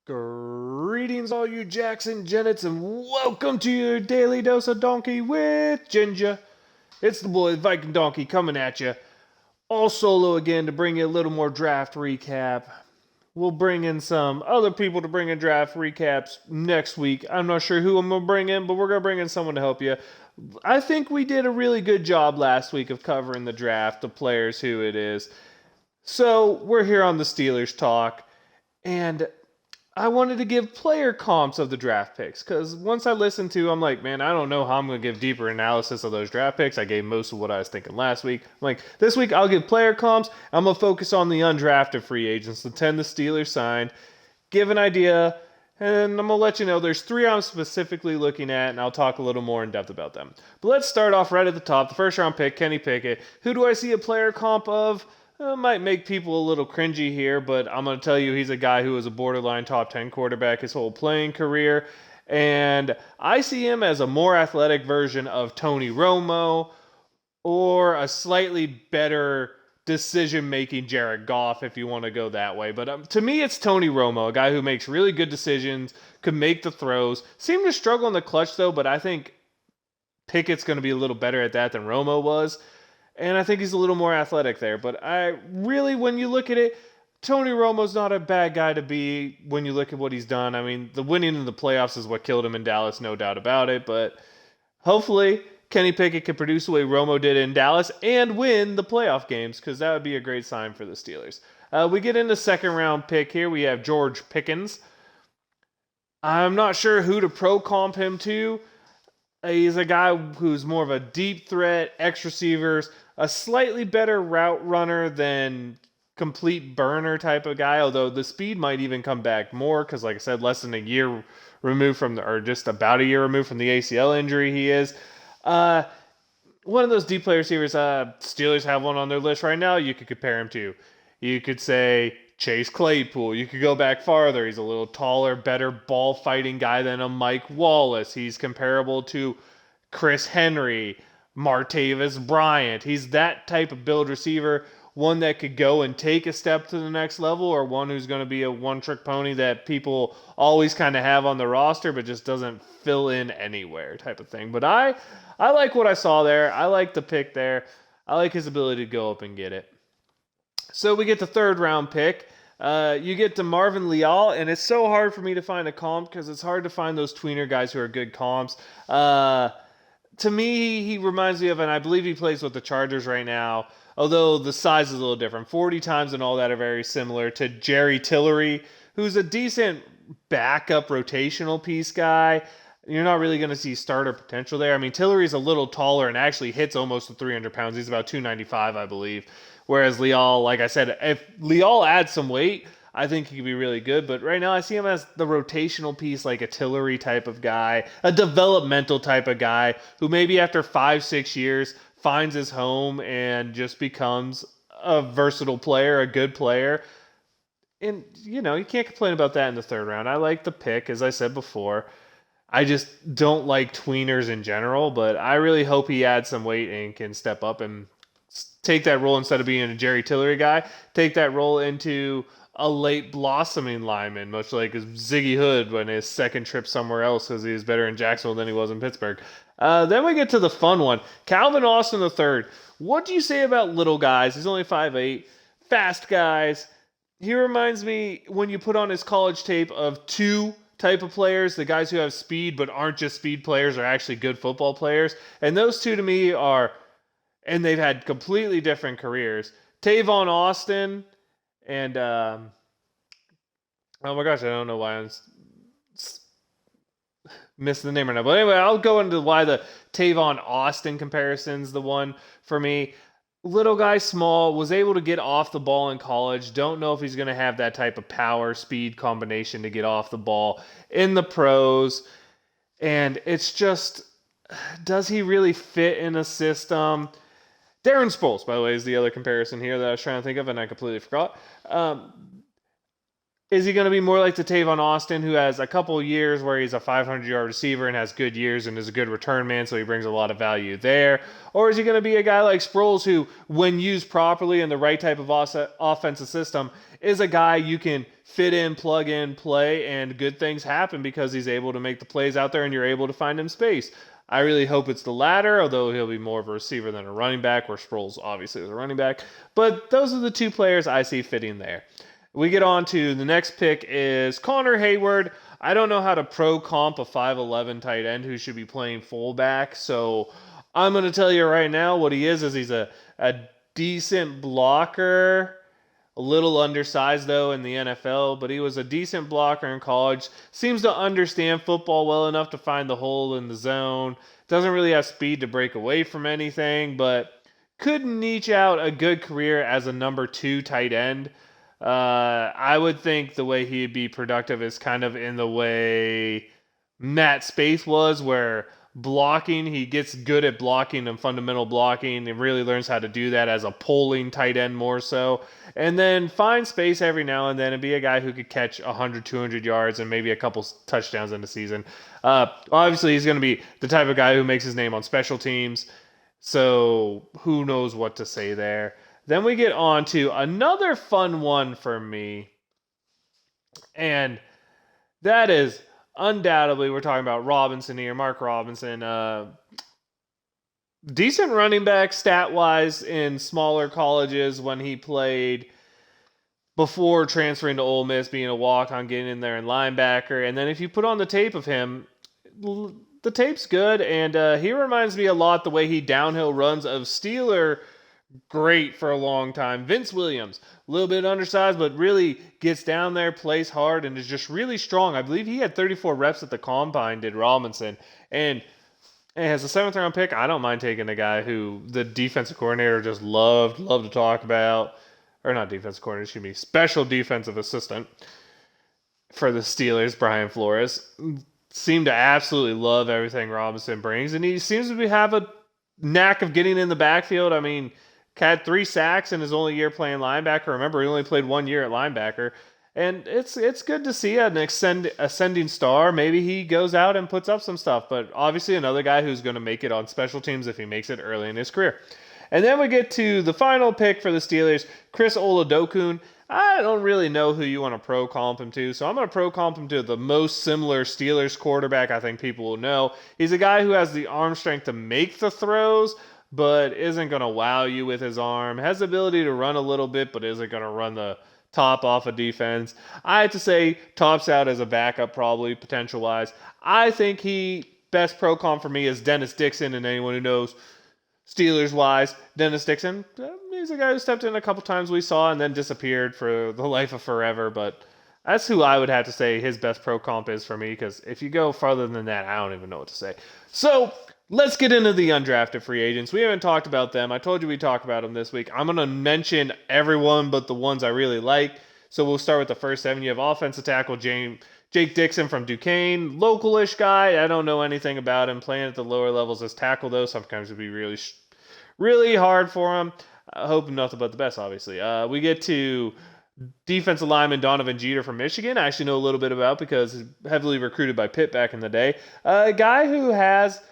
Greetings, all you Jackson Jennets, and welcome to your daily dose of donkey with Ginger. It's the boy Viking Donkey coming at you, all solo again to bring you a little more draft recap. We'll bring in some other people to bring in draft recaps next week. I'm not sure who I'm going to bring in, but we're going to bring in someone to help you. I think we did a really good job last week of covering the draft, the players, who it is. So we're here on the Steelers Talk, and I wanted to give player comps of the draft picks because once I listened to, I'm like, man, I don't know how I'm going to give deeper analysis of those draft picks. I gave most of what I was thinking last week. I'm like, this week I'll give player comps. I'm going to focus on the undrafted free agents, the 10 the Steelers signed, give an idea, and I'm going to let you know there's three I'm specifically looking at, and I'll talk a little more in depth about them. But let's start off right at the top. The first round pick, Kenny Pickett. Who do I see a player comp of? Might make people a little cringy here, but I'm going to tell you he's a guy who was a borderline top 10 quarterback his whole playing career. And I see him as a more athletic version of Tony Romo or a slightly better decision-making Jared Goff, if you want to go that way. But to me, it's Tony Romo, a guy who makes really good decisions, could make the throws. Seemed to struggle in the clutch, though, but I think Pickett's going to be a little better at that than Romo was. And I think he's a little more athletic there. But I really, when you look at it, Tony Romo's not a bad guy to be when you look at what he's done. I mean, the winning in the playoffs is what killed him in Dallas, no doubt about it. But hopefully, Kenny Pickett can produce the way Romo did in Dallas and win the playoff games, because that would be a great sign for the Steelers. We get into second round pick here. We have George Pickens. I'm not sure who to pro comp him to. He's a guy who's more of a deep threat, X receivers, a slightly better route runner than complete burner type of guy, although the speed might even come back more because, like I said, less than a year removed from or just about a year removed from the ACL injury he is. One of those deep play receivers, Steelers have one on their list right now you could compare him to. You could say Chase Claypool. You could go back farther. He's a little taller, better ball fighting guy than a Mike Wallace. He's comparable to Chris Henry, Martavis Bryant. He's that type of build receiver, one that could go and take a step to the next level, or one who's going to be a one-trick pony that people always kind of have on the roster but just doesn't fill in anywhere type of thing. But I like what I saw there. I like the pick there. I like his ability to go up and get it. So we get the third round pick. You get to Marvin Leal, and it's so hard for me to find a comp because it's hard to find those tweener guys who are good comps. To me, he reminds me of, and I believe he plays with the Chargers right now, although the size is a little different. 40 times and all that are very similar to Jerry Tillery, who's a decent backup rotational piece guy. You're not really going to see starter potential there. I mean, Tillery's a little taller and actually hits almost to 300 pounds. He's about 295, I believe. Whereas Leal, like I said, if Leal adds some weight, I think he could be really good. But right now, I see him as the rotational piece, like a Tillery type of guy, a developmental type of guy who maybe after 5-6 years finds his home and just becomes a versatile player, a good player. And, you can't complain about that in the third round. I like the pick, as I said before. I just don't like tweeners in general, but I really hope he adds some weight and can step up and take that role instead of being a Jerry Tillery guy, take that role into a late blossoming lineman, much like Ziggy Hood when his second trip somewhere else because he was better in Jacksonville than he was in Pittsburgh. Then we get to the fun one. Calvin Austin III. What do you say about little guys? He's only 5'8", fast guys. He reminds me, when you put on his college tape, of two type of players, the guys who have speed but aren't just speed players, are actually good football players. And those two to me are, and they've had completely different careers, Tavon Austin and, oh my gosh, I don't know why I'm missing the name right now. But anyway, I'll go into why the Tavon Austin comparison's the one for me. Little guy, small, was able to get off the ball in college. Don't know if he's going to have that type of power, speed combination to get off the ball in the pros. And it's just, does he really fit in a system? Darren Sproles, by the way, is the other comparison here that I was trying to think of, and I completely forgot. Is he going to be more like the Tavon Austin, who has a couple years where he's a 500-yard receiver and has good years and is a good return man, so he brings a lot of value there? Or is he going to be a guy like Sproles, who, when used properly in the right type of offensive system, is a guy you can fit in, plug in, play, and good things happen because he's able to make the plays out there and you're able to find him space? I really hope it's the latter, although he'll be more of a receiver than a running back, where Sproles obviously is a running back. But those are the two players I see fitting there. We get on to the next pick is Connor Hayward. I don't know how to pro comp a 5'11 tight end who should be playing fullback, so I'm going to tell you right now what he is he's a decent blocker. A little undersized, though, in the NFL, but he was a decent blocker in college. Seems to understand football well enough to find the hole in the zone. Doesn't really have speed to break away from anything, but could niche out a good career as a number 2 tight end. I would think the way he'd be productive is kind of in the way Matt Spaeth was, where blocking, he gets good at blocking and fundamental blocking and really learns how to do that as a pulling tight end more so. And then find space every now and then and be a guy who could catch 100, 200 yards and maybe a couple touchdowns in the season. Obviously, he's going to be the type of guy who makes his name on special teams. So who knows what to say there. Then we get on to another fun one for me. And that is undoubtedly, we're talking about Robinson here, Mark Robinson. Decent running back stat-wise in smaller colleges when he played before transferring to Ole Miss, being a walk-on, getting in there and linebacker. And then if you put on the tape of him, the tape's good, and he reminds me a lot the way he downhill runs of Steeler great for a long time. Vince Williams, a little bit undersized, but really gets down there, plays hard, and is just really strong. I believe he had 34 reps at the Combine, did Robinson. And as a 7th round pick, I don't mind taking a guy who the defensive coordinator just loved to talk about. Or not defensive coordinator, excuse me, special defensive assistant for the Steelers, Brian Flores. Seemed to absolutely love everything Robinson brings, and he seems to have a knack of getting in the backfield. I mean, had 3 sacks in his only year playing linebacker. Remember, he only played 1 year at linebacker. And it's good to see an ascending star. Maybe he goes out and puts up some stuff. But obviously another guy who's going to make it on special teams if he makes it early in his career. And then we get to the final pick for the Steelers, Chris Oladokun. I don't really know who you want to pro comp him to, so I'm going to pro comp him to the most similar Steelers quarterback I think people will know. He's a guy who has the arm strength to make the throws, but isn't going to wow you with his arm. Has the ability to run a little bit, but isn't going to run the top off of defense. I have to say, tops out as a backup probably, potential-wise. I think best pro comp for me is Dennis Dixon, and anyone who knows Steelers-wise, Dennis Dixon, he's a guy who stepped in a couple times we saw and then disappeared for the life of forever, but that's who I would have to say his best pro comp is for me, because if you go farther than that, I don't even know what to say. So, let's get into the undrafted free agents. We haven't talked about them. I told you we'd talk about them this week. I'm going to mention everyone but the ones I really like. So we'll start with the first 7. You have offensive tackle Jake Dixon from Duquesne. Local-ish guy. I don't know anything about him. Playing at the lower levels as tackle, though, sometimes it'd be really, really hard for him. I hope nothing but the best, obviously. We get to defensive lineman Donovan Jeter from Michigan. I actually know a little bit about because he's heavily recruited by Pitt back in the day. A guy who has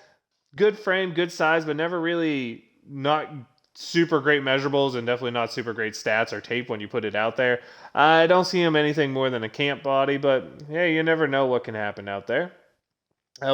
good frame, good size, but never really not super great measurables and definitely not super great stats or tape when you put it out there. I don't see him anything more than a camp body, but hey, you never know what can happen out there.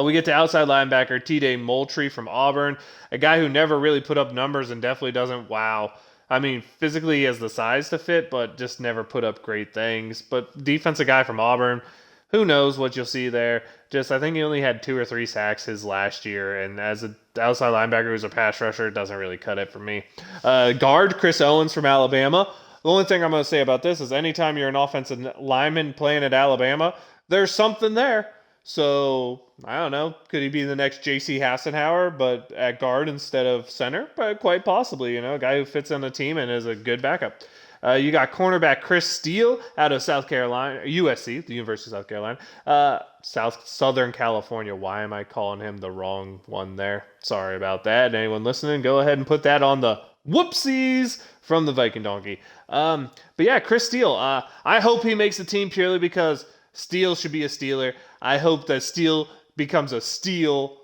We get to outside linebacker T.J. Moultrie from Auburn, a guy who never really put up numbers and definitely doesn't wow. I mean, physically he has the size to fit, but just never put up great things. But defensive guy from Auburn, who knows what you'll see there. I think he only had 2 or 3 sacks his last year, and as an outside linebacker who's a pass rusher, it doesn't really cut it for me. Guard Chris Owens from Alabama. The only thing I'm going to say about this is anytime you're an offensive lineman playing at Alabama, there's something there. So, I don't know, could he be the next J.C. Hassenauer, but at guard instead of center? But quite possibly, a guy who fits on the team and is a good backup. You got cornerback Chris Steele out of South Carolina, USC, the University of South Carolina, Southern California. Why am I calling him the wrong one there? Sorry about that. Anyone listening, go ahead and put that on the Whoopsies from the Viking Donkey. But yeah, Chris Steele. I hope he makes the team purely because Steele should be a Steeler. I hope that Steele becomes a steal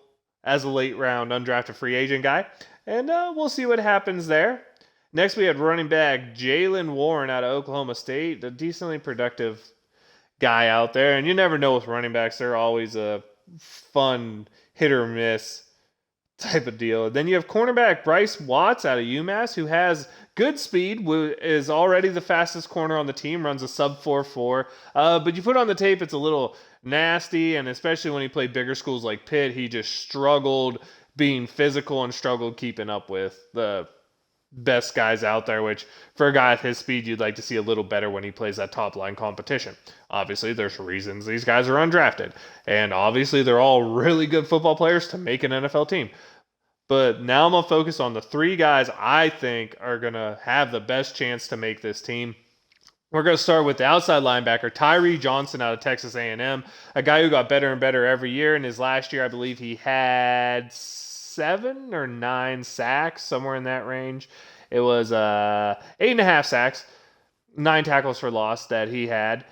as a late round undrafted free agent guy. And we'll see what happens there. Next, we had running back Jalen Warren out of Oklahoma State, a decently productive guy out there. And you never know with running backs, they're always a fun hit or miss type of deal. Then you have cornerback Bryce Watts out of UMass, who has good speed, is already the fastest corner on the team, runs a sub 4.4. But you put on the tape, it's a little nasty, and especially when he played bigger schools like Pitt, he just struggled being physical and struggled keeping up with the best guys out there, which for a guy at his speed, you'd like to see a little better when he plays that top line competition. Obviously, there's reasons these guys are undrafted, and obviously they're all really good football players to make an NFL team. But now I'm going to focus on the three guys I think are going to have the best chance to make this team. We're going to start with the outside linebacker, Tyree Johnson out of Texas A&M, a guy who got better and better every year. In his last year, I believe he had 7 or 9 sacks, somewhere in that range. It was 8.5 sacks, 9 tackles for loss that he had.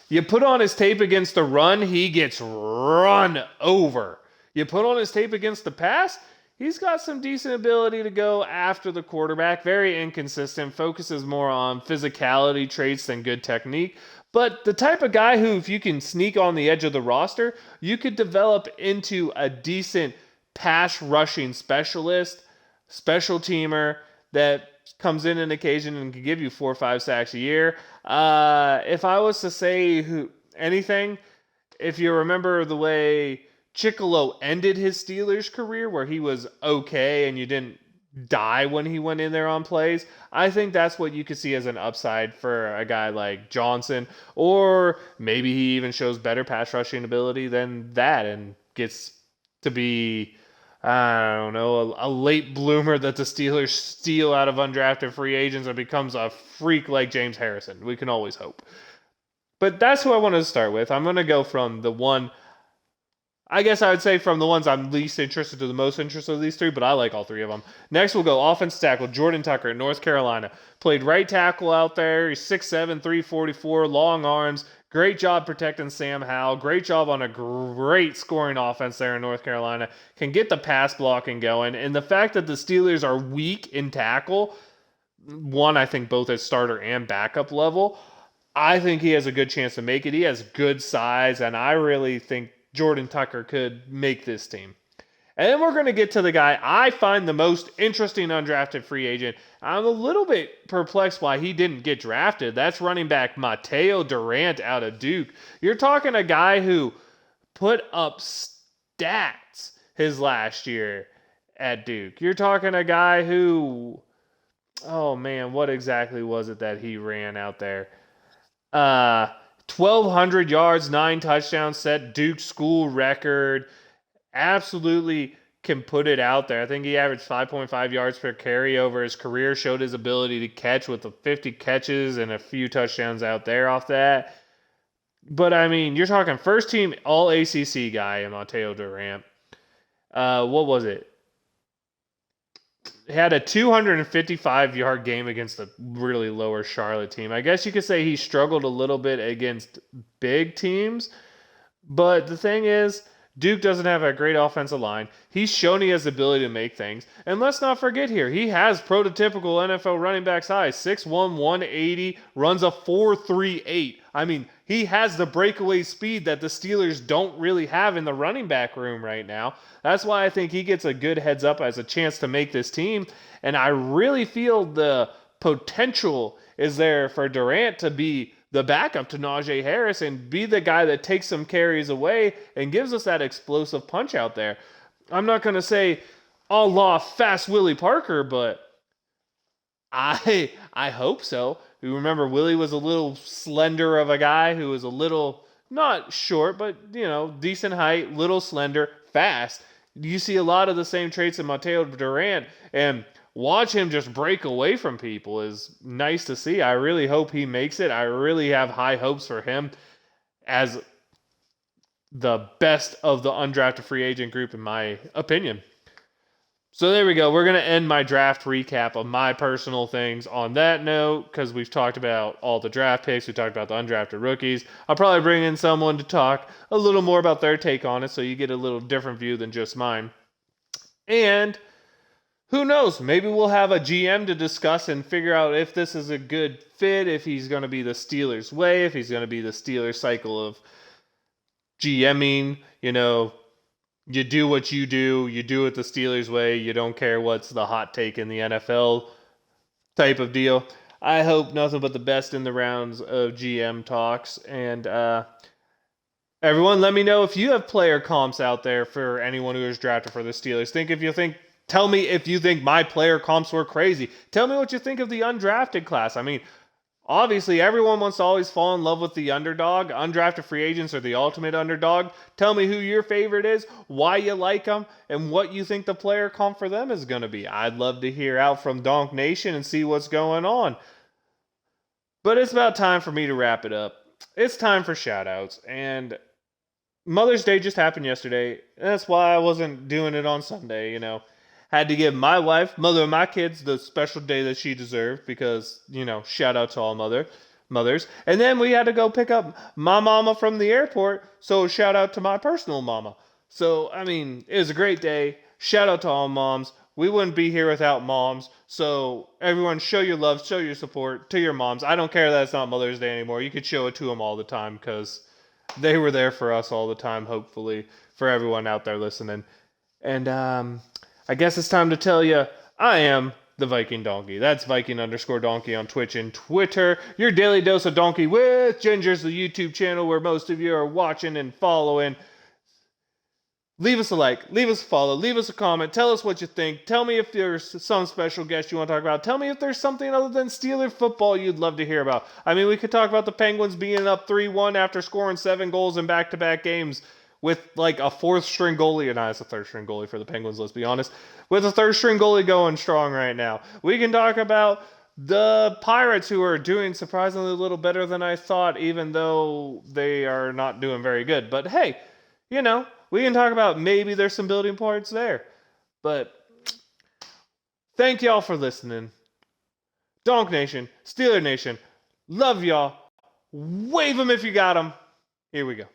You put on his tape against the run, he gets run over. You put on his tape against the pass, he's got some decent ability to go after the quarterback. Very inconsistent, focuses more on physicality traits than good technique. But the type of guy who, if you can sneak on the edge of the roster, you could develop into a decent pass rushing specialist, special teamer that comes in an occasion and can give you 4 or 5 sacks a year. If I was to say anything, if you remember the way Chicolo ended his Steelers career, where he was okay and you didn't die when he went in there on plays, I think that's what you could see as an upside for a guy like Johnson, or maybe he even shows better pass rushing ability than that and gets to be, I don't know, a late bloomer that the Steelers steal out of undrafted free agents and becomes a freak like James Harrison. We can always hope. But that's who I want to start with. I'm going to go from the one, I guess I would say from the ones I'm least interested to the most interested of these three, but I like all three of them. Next, we'll go offense tackle, Jordan Tucker at North Carolina. Played right tackle out there. He's 6'7", 344, long arms. Great job protecting Sam Howell. Great job on a great scoring offense there in North Carolina. Can get the pass blocking going. And the fact that the Steelers are weak in tackle, one, I think both at starter and backup level, I think he has a good chance to make it. He has good size, and I really think Jordan Tucker could make this team. And then we're going to get to the guy I find the most interesting undrafted free agent. I'm a little bit perplexed why he didn't get drafted. That's running back Mateo Durant out of Duke. You're talking a guy who put up stats his last year at Duke. You're talking a guy who, oh man, what exactly was it that he ran out there? 1,200 yards, 9 touchdowns, set Duke school record. Absolutely can put it out there. I think he averaged 5.5 yards per carry over his career, showed his ability to catch with the 50 catches and a few touchdowns out there off that. But, I mean, you're talking first team all-ACC guy in Mateo Durant. What was it? He had a 255-yard game against a really lower Charlotte team. I guess you could say he struggled a little bit against big teams. But the thing is, Duke doesn't have a great offensive line. He's shown he has the ability to make things. And let's not forget here, he has prototypical NFL running back size. 6'1", 180, runs a 4.38. I mean, he has the breakaway speed that the Steelers don't really have in the running back room right now. That's why I think he gets a good heads up as a chance to make this team. And I really feel the potential is there for Durant to be the backup to Najee Harris and be the guy that takes some carries away and gives us that explosive punch out there. I'm not going to say a la Fast Willie Parker, but I hope so. You remember Willie was a little slender of a guy who was a little, not short, but, you know, decent height, little slender, fast. You see a lot of the same traits in Mateo Durant, and watch him just break away from people is nice to see. I really hope he makes it. I really have high hopes for him as the best of the undrafted free agent group, in my opinion. So there we go. We're going to end my draft recap of my personal things on that note because we've talked about all the draft picks. We talked about the undrafted rookies. I'll probably bring in someone to talk a little more about their take on it so you get a little different view than just mine. And who knows? Maybe we'll have a GM to discuss and figure out if this is a good fit, if he's going to be the Steelers' way, if he's going to be the Steelers' cycle of GMing, you do what you do it the Steelers way, you don't care what's the hot take in the NFL type of deal. I hope nothing but the best in the rounds of GM talks. And everyone, let me know if you have player comps out there for anyone who is drafted for the Steelers. Tell me if you think my player comps were crazy. Tell me what you think of the undrafted class. I mean, obviously, everyone wants to always fall in love with the underdog. Undrafted free agents are the ultimate underdog. Tell me who your favorite is, why you like them, and what you think the player comp for them is going to be. I'd love to hear out from Donk Nation and see what's going on. But it's about time for me to wrap it up. It's time for shoutouts. And Mother's Day just happened yesterday. And that's why I wasn't doing it on Sunday, Had to give my wife, mother of my kids, the special day that she deserved because, shout out to all mothers. And then we had to go pick up my mama from the airport, so shout out to my personal mama. So, it was a great day. Shout out to all moms. We wouldn't be here without moms. So, everyone, show your love, show your support to your moms. I don't care that it's not Mother's Day anymore. You could show it to them all the time because they were there for us all the time, hopefully, for everyone out there listening. And, I guess it's time to tell you, I am the Viking Donkey. That's Viking_Donkey on Twitch and Twitter. Your daily dose of Donkey with Ginger's the YouTube channel where most of you are watching and following. Leave us a like, leave us a follow, leave us a comment. Tell us what you think. Tell me if there's some special guest you want to talk about. Tell me if there's something other than Steeler football you'd love to hear about. We could talk about the Penguins being up 3-1 after scoring 7 goals in back-to-back games. With a fourth-string goalie, and it's a third-string goalie for the Penguins, let's be honest. With a third-string goalie going strong right now. We can talk about the Pirates, who are doing surprisingly a little better than I thought, even though they are not doing very good. But hey, we can talk about maybe there's some building parts there. But thank y'all for listening. Donk Nation, Steeler Nation, love y'all. Wave them if you got them. Here we go.